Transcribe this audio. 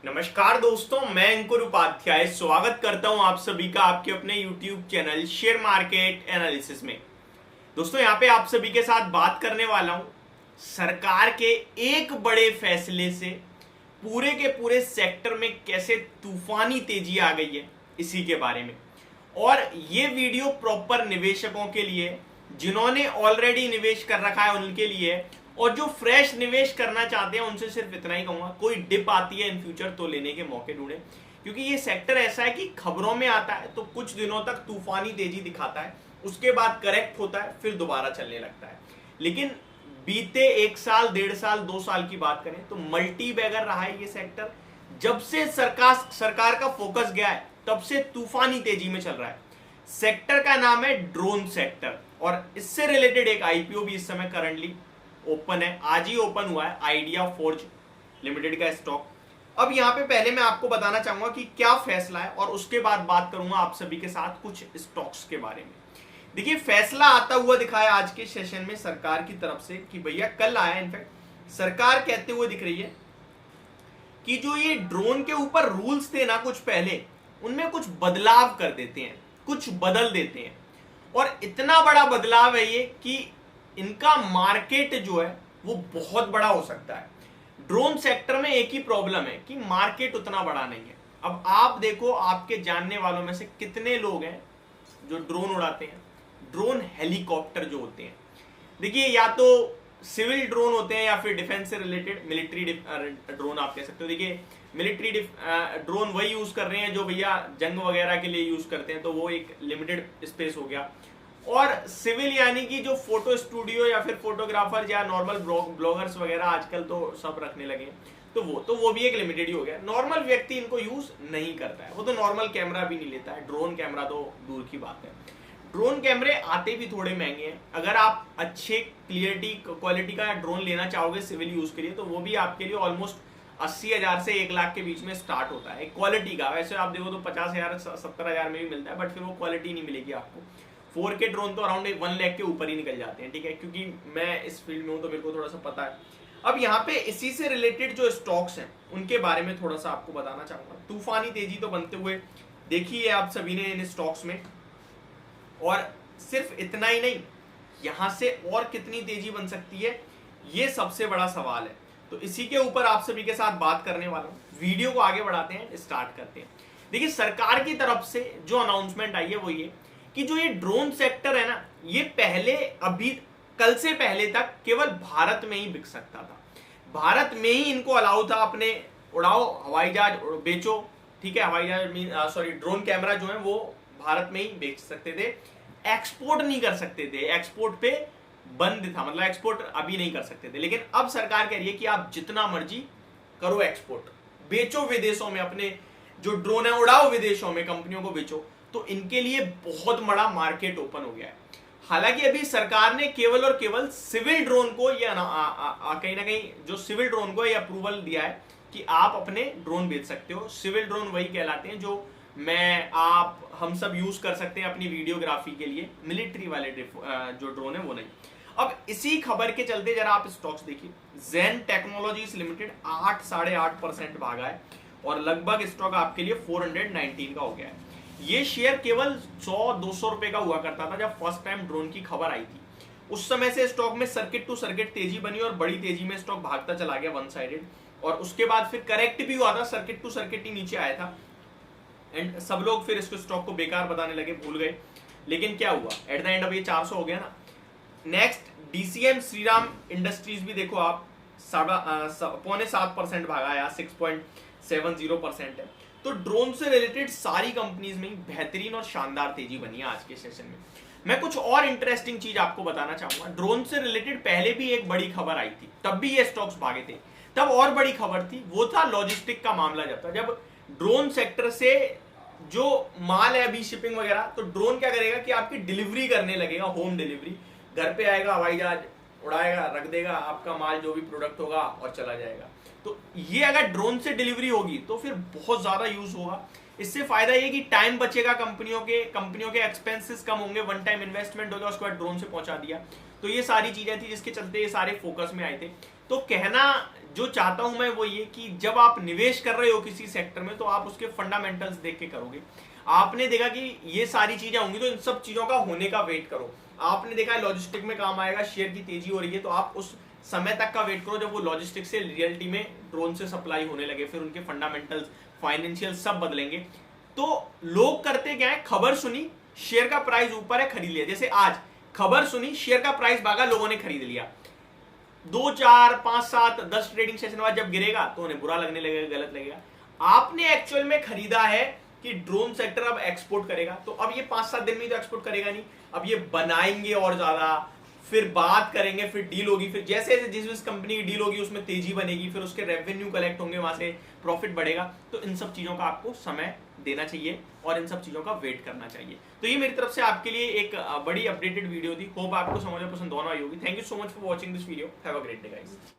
नमस्कार दोस्तों, मैं अंकुर उपाध्याय स्वागत करता हूं आप सभी का आपके अपने YouTube channel share market analysis में। दोस्तों यहां पे आप सभी के साथ बात करने वाला हूं सरकार के एक बड़े फैसले से पूरे के पूरे सेक्टर में कैसे तूफानी तेजी आ गई है, इसी के बारे में। और ये वीडियो प्रॉपर निवेशकों के लिए, जिन्होंने ऑलरेडी निवेश कर रखा है उनके लिए, और जो फ्रेश निवेश करना चाहते हैं उनसे सिर्फ इतना ही कहूंगा, कोई डिप आती है इन फ्यूचर तो लेने के मौके ढूंढे, क्योंकि ये सेक्टर ऐसा है कि खबरों में आता है तो कुछ दिनों तक तूफानी तेजी दिखाता है, उसके बाद करेक्ट होता है, फिर दोबारा चलने लगता है। लेकिन बीते 1 साल, 1.5 साल, 2 साल की बात करें तो मल्टी बैगर रहा है ये सेक्टर। जब से सरकार का फोकस गया है तब से तूफानी तेजी में चल रहा है। सेक्टर का नाम है ड्रोन सेक्टर, और इससे रिलेटेड एक आईपीओ भी इस समय करंटली ओपन है, आज ही ओपन हुआ है, आइडिया फोर्ज लिमिटेड का स्टॉक। अब यहां पे पहले मैं आपको बताना चाहूंगा कि क्या फैसला है, और उसके बाद बात करूंगा आप सभी के साथ कुछ स्टॉक्स के बारे में। देखिए, फैसला आता हुआ दिखाया आज के सेशन में सरकार की तरफ से कि भैया कल आया, इनफैक्ट सरकार कहते हुए दिख रही है कि जो ये ड्रोन के ऊपर रूल्स थे ना कुछ पहले, उनमें कुछ बदलाव कर देते हैं, कुछ बदल देते हैं। और इतना बड़ा बदलाव है ये कि इनका मार्केट जो है वो बहुत बड़ा हो सकता है। ड्रोन सेक्टर में एक ही प्रॉब्लम है कि मार्केट उतना बड़ा नहीं है। अब आप देखो, आपके जानने वालों में से कितने लोग हैं जो ड्रोन उड़ाते हैं, ड्रोन हेलीकॉप्टर जो होते हैं। देखिए, या तो सिविल ड्रोन होते हैं या फिर डिफेंस से रिलेटेड मिलिट्री ड्रोन आप कह सकते हो। देखिए, मिलिट्री ड्रोन वही यूज कर रहे हैं जो भैया जंग वगैरह के लिए यूज करते हैं, तो वो एक लिमिटेड स्पेस हो गया। और सिविल यानी कि जो फोटो स्टूडियो या फिर फोटोग्राफर या नॉर्मल ब्लॉगर्स वगैरह आजकल तो सब रखने लगे, तो वो भी एक लिमिटेड ही हो गया। नॉर्मल व्यक्ति इनको यूज नहीं करता है, वो तो नॉर्मल कैमरा भी नहीं लेता है, ड्रोन कैमरा तो दूर की बात है। ड्रोन कैमरे आते भी थोड़े महंगे हैं। अगर आप अच्छे क्वालिटी का ड्रोन लेना चाहोगे सिविल यूज के लिए, तो वो भी आपके लिए ऑलमोस्ट 80,000 से 1 लाख के बीच में स्टार्ट होता है क्वालिटी का। वैसे आप देखो तो 50,000 70,000 में भी मिलता है, बट फिर वो क्वालिटी नहीं मिलेगी आपको। 4K ड्रोन तो अराउंड 1 लाख के ऊपर ही निकल जाते हैं, ठीक है, क्योंकि मैं इस फील्ड में हूं तो मेरे को थोड़ा सा पता है। अब यहाँ पे इसी से रिलेटेड जो स्टॉक्स हैं उनके बारे में थोड़ा सा आपको बताना चाहूंगा। तूफानी तेजी तो बनते हुए देखी है आप सभी ने इन स्टॉक्स में, और सिर्फ इतना ही नहीं, यहां से और कितनी तेजी बन सकती है, ये सबसे बड़ा सवाल है। तो इसी के ऊपर आप सभी के साथ बात करने वाला हूं। वीडियो को आगे बढ़ाते हैं, स्टार्ट करते हैं। देखिए, सरकार की तरफ से जो अनाउंसमेंट आई है वो ये कि जो ये ड्रोन सेक्टर है ना, ये पहले अभी कल से पहले तक केवल भारत में ही बिक सकता था। भारत में ही इनको अलाउ था, अपने उड़ाओ, हवाई जहाज बेचो, ठीक है, हवाई जहाज ड्रोन कैमरा जो है वो भारत में ही बेच सकते थे, एक्सपोर्ट नहीं कर सकते थे, एक्सपोर्ट पे बंद था, मतलब एक्सपोर्ट अभी नहीं कर सकते थे। लेकिन अब सरकार कह रही है कि आप जितना मर्जी करो एक्सपोर्ट, बेचो विदेशों में, अपने जो ड्रोन है उड़ाओ विदेशों में, कंपनियों को बेचो। तो इनके लिए बहुत बड़ा मार्केट ओपन हो गया है। हालांकि अभी सरकार ने केवल और केवल सिविल ड्रोन को ये कहीं ना कहीं जो सिविल ड्रोन को ये अप्रूवल दिया है कि आप अपने ड्रोन बेच सकते हो। सिविल ड्रोन वही कहलाते हैं जो हम सब यूज कर सकते हैं अपनी वीडियोग्राफी के लिए। मिलिट्री वाले जो ड्रोन है वो नहीं। अब इसी खबर के चलते जरा आप स्टॉक्स देखिए। जेन टेक्नोलॉजीज लिमिटेड 8.5% भागा है, और लगभग स्टॉक आपके लिए 419 का हो गया है। ये शेयर केवल 100-200 रुपए का हुआ करता था जब फर्स्ट टाइम ड्रोन की खबर आई थी। उस समय से स्टॉक में सर्किट टू सर्किट तेजी बनी, और बड़ी तेजी में स्टॉक भागता चला गया वन साइडेड, और उसके बाद फिर करेक्ट भी हुआ था, सर्किट टू सर्किट ही नीचे आया था, एंड सब लोग फिर इसको स्टॉक को बेकार बताने लगे, भूल गए। लेकिन क्या हुआ, एट द एंड अब ये 400 हो गया ना। नेक्स्ट डीसीएम श्रीराम इंडस्ट्रीज भी देखो आप, 7.25% भागा है, 6.70% है। तो ड्रोन से रिलेटेड सारी कंपनीज में बेहतरीन और शानदार तेजी बनी है आज के सेशन में। मैं कुछ और इंटरेस्टिंग चीज आपको बताना चाहूंगा। ड्रोन से रिलेटेड पहले भी एक बड़ी खबर आई थी, तब भी ये स्टॉक्स भागे थे। तब और बड़ी खबर थी, वो था लॉजिस्टिक का मामला। जब ड्रोन सेक्टर से जो माल है अभी शिपिंग वगैरह, तो ड्रोन क्या करेगा कि आपकी डिलीवरी करने लगेगा, होम डिलीवरी। घर पे आएगा, हवाई जहाज उड़ाएगा, रख देगा आपका माल, जो भी प्रोडक्ट होगा, और चला जाएगा। तो ये अगर ड्रोन से डिलीवरी होगी तो फिर बहुत ज्यादा यूज होगा। इससे फायदा ये कि टाइम बचेगा, कंपनियों के एक्सपेंसेस कम होंगे, वन टाइम इन्वेस्टमेंट होगा, उसके बाद ड्रोन से पहुंचा दिया। तो ये सारी चीजें थी जिसके चलते ये सारे फोकस में आए थे। तो कहना जो चाहता हूं मैं वो ये कि जब आप निवेश कर रहे हो किसी सेक्टर में तो आप उसके फंडामेंटल्स देख के करोगे। आपने देखा कि ये सारी चीजें होंगी तो इन सब चीजों का होने का वेट करो। आपने देखा है लॉजिस्टिक में काम आएगा, शेयर की तेजी हो रही है, तो आप उस समय तक का वेट करो जब वो लॉजिस्टिक से रियलिटी में ड्रोन से सप्लाई होने लगे, फिर उनके फंडामेंटल्स फाइनेंशियल सब बदलेंगे। तो लोग करते क्या है, खबर सुनी, शेयर का प्राइस ऊपर है, खरीद लिया। जैसे आज खबर सुनी, शेयर का प्राइस भागा, लोगों ने खरीद लिया। 2, 4, 5, 7, 10 ट्रेडिंग सेशन बाद जब गिरेगा तो उन्हें बुरा लगने लगेगा, गलत लगेगा। आपने एक्चुअल में खरीदा है कि ड्रोन सेक्टर अब एक्सपोर्ट करेगा, तो अब ये 5-7 दिन में तो एक्सपोर्ट करेगा नहीं, अब ये बनाएंगे और ज्यादा, फिर बात करेंगे, फिर डील होगी, फिर जैसे जैसे जिस कंपनी की डील होगी उसमें तेजी बनेगी, फिर उसके रेवेन्यू कलेक्ट होंगे, वहां से प्रॉफिट बढ़ेगा। तो इन सब चीजों का आपको समय देना चाहिए और इन सब चीजों का वेट करना चाहिए। तो ये मेरी तरफ से आपके लिए एक बड़ी अपडेटेड वीडियो थी। होप आपको समझ में पसंद होना ही होगी। Thank you so much for watching this video. Have a great day guys.